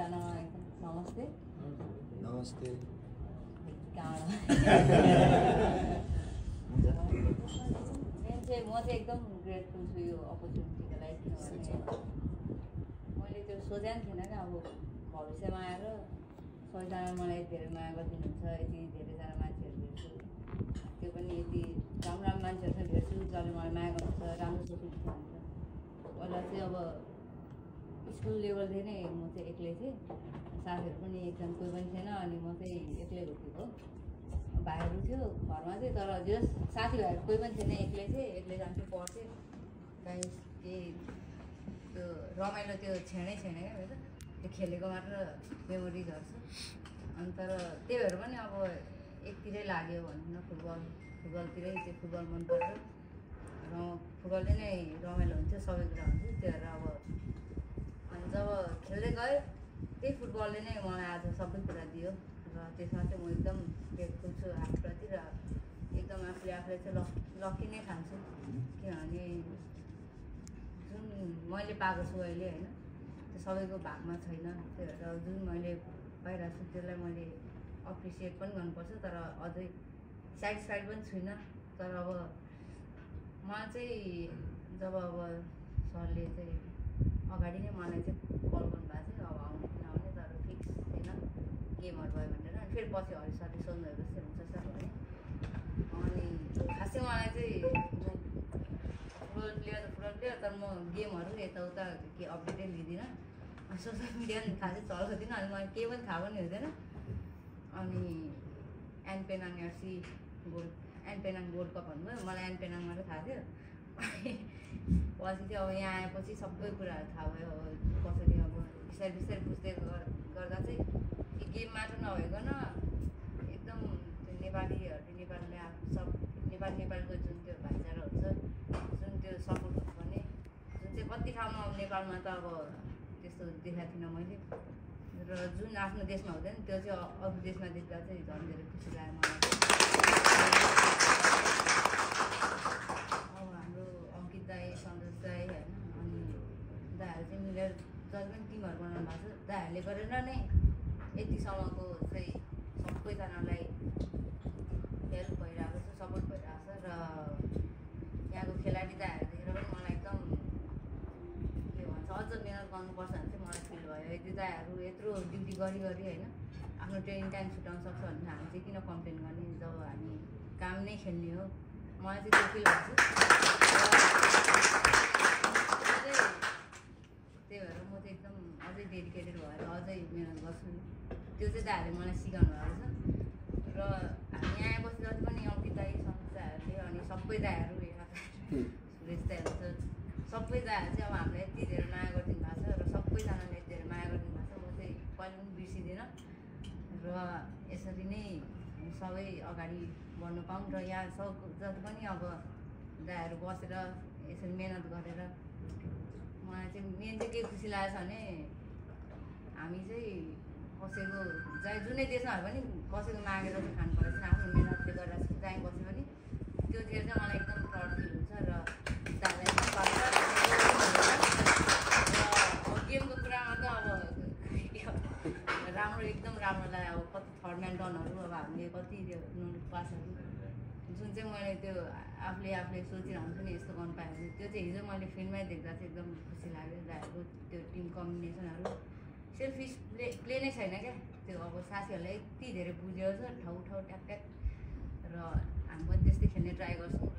सबैजनामा एकदम नमस्ते। नमस्ते। म चाहिँ एकदम ग्रेटफुल छु यो अपर्च्युनिटीको लागि, किनभने मैले त्यो सोचेको थिइनँ क्या। अब भविष्यमा आएर सबैजना मलाई धेरै माया गरिदिनुहुन्छ, यति धेरैजना मान्छेहरू भेट्छु, त्यो पनि यति राम्रो राम्रो मान्छेहरूसँग भेट्छु जसले मलाई माया गर्नुहुन्छ, राम्रो सोच्नुहुन्छ। पहिला चाहिँ अब स्कुल लेभलदेखि नै म चाहिँ एक्लै थिएँ, साथीहरू पनि एकजना कोही पनि थिएन, अनि म चाहिँ एक्लै हुर्केको। भाइहरू थियो घरमा चाहिँ, तर जो साथीभाइहरू कोही पनि थिएन, एक्लै थिएँ, एक्लै जान्थेँ, पढ्थेँ। कहीँ केही त्यो रमाइलो त्यो छेडै क्या मेरो, त्यो खेलेको मात्र मेमोरिजहरू छ। अनि तर त्यही भएर पनि अब एकतिरै लाग्यो भनौँ न, फुटबलतिरै चाहिँ फुटबल मनपर्छ र फुटबलले नै रमाइलो हुन्थ्यो, सबै कुरा हुन्थ्यो। त्यही भएर अब अनि जब खेल्दै गएँ त्यही फुटबलले नै मलाई आज सबै कुरा दियो र त्यसमा चाहिँ म एकदम ग्रेटफुल छु आफूप्रति र एकदम आफूलाई चाहिँ लक्की नै ठान्छु, किनभने जुन मैले पाएको छु अहिले होइन, त्यो सबैको भागमा छैन। त्यही भएर जुन मैले पाइरहेको छु त्यसलाई मैले अप्रिसिएट पनि गर्नुपर्छ, तर अझै सेटिस्फाइड पनि छुइनँ। तर अब मलाई चाहिँ जब अब सरले चाहिँ अगाडि नै मलाई चाहिँ कल गर्नुभएको थियो, अब आउने कि नआउने, तर फिक्स थिएन गेमहरू भयो भनेर। अनि फेरि पछि हरि सरले सोध्नुभएको चाहिँ हुन्छ सर भने। अनि खासै मलाई चाहिँ फुटबल प्लेयर तर म गेमहरू यताउता के अपडेटै लिँदिनँ, सोसियल मिडिया पनि खासै चलाउँदिनँ, अनि मलाई केही पनि थाहा पनि हुँदैन। अनि एनपेनाङ एफसी एनपेनाङ गोल्ड कप भन्नुभयो, मलाई एनपेनाङ मात्रै थाहा थियो। पछि चाहिँ अब यहाँ आएपछि सबै कुराहरू थाहा भयो, कसरी अब बिस्तारै बिस्तारै बुझ्दै गर्दा चाहिँ गेम मात्र नभइकन एकदम त्यो नेपालीहरूले नेपालीले सब नेपालीको जुन त्यो भाइचारा हुन्छ, जुन त्यो सपोर्ट हुनुपर्ने, जुन चाहिँ कति ठाउँमा अब नेपालमा त अब त्यस्तो देखाएको थिइनँ मैले, र जुन आफ्नो देशमा हुँदैन त्यो चाहिँ अरू देशमा देख्दा चाहिँ झन् धेरै खुसी लाग्यो मलाई। अब हाम्रो अङ्कित दाई, सन्तोष दाई होइन, अनि दाइहरू चाहिँ मिलेर जति पनि टिमहरू बनाउनु भएको छ, दाइहरूले गरेर नै यतिसम्मको चाहिँ सबैजनालाई हेल्प भइरहेको छ, सपोर्ट भइरहेको छ। र यहाँको खेलाडी दाइहरू देखेर पनि मलाई एकदम के भन्छ, अझ मिहिनेत गर्नुपर्छ भने चाहिँ मलाई फिल भयो। यदि दाइहरू यत्रो ड्युटी गरी होइन आफ्नो ट्रेनिङ टाइम छुट्याउन सक्छ भने हामी चाहिँ किन कम्प्लेन गर्ने, जब हामी काम नै खेल्ने हो। मलाई चाहिँ त्यो फिल हुन्छ। त्यही भएर म चाहिँ एकदम अझै डेडिकेटेड भएर अझै मिहिनेत गर्छु। त्यो चाहिँ दाइहरूले मलाई सिकाउनु भएको छ। र हामी यहाँ आएपछि जति पनि अङ्कित दाई, सन्तोष दाइहरूले, अनि सबै दाइहरू सुरेश दाइहरू छ, सबै दाइहरू चाहिँ अब हामीलाई यति धेरै माया गरिदिनु भएको छ र सबैजनाले यति धेरै माया गरिदिनु भएको छ। म चाहिँ कहिले पनि बिर्सिँदिनँ र यसरी नै सबै अगाडि बढ्नु पाऊँ र यहाँ जति पनि अब दाइहरू बसेर यसरी मिहिनेत गरेर मलाई चाहिँ मेन चाहिँ के खुसी लागेको छ भने हामी चाहिँ कसैको जुनै देशमा भए पनि कसैको मागेर चाहिँ खानु परेको छैन, आफ्नो मिहिनेतले गरेर जहीँ बसे पनि त्यो चाहिँ मलाई एकदम प्राउड फिल हुन्छ। र दाइलाई र गेमको कुरामा त अब राम्रो एकदम राम्रोलाई अब कति थर्ड म्यान डनहरू अब हामीले कति त्यो पासहरू जुन चाहिँ मैले त्यो आफूले सोचिरहन्छु नि यस्तो गर्नु पाएँ भने, त्यो चाहिँ हिजो मैले फिल्डमै देख्दा चाहिँ एकदम खुसी लाग्यो। दाइहरूको त्यो टिम कम्बिनेसनहरू सेल्फिस प्ले नै छैन क्या, त्यो अब साथीहरूलाई यति धेरै बुझ्यो छ ठाउँ ट्याक र हामी पनि त्यस्तै खेल्ने ट्राई गर्छौँ।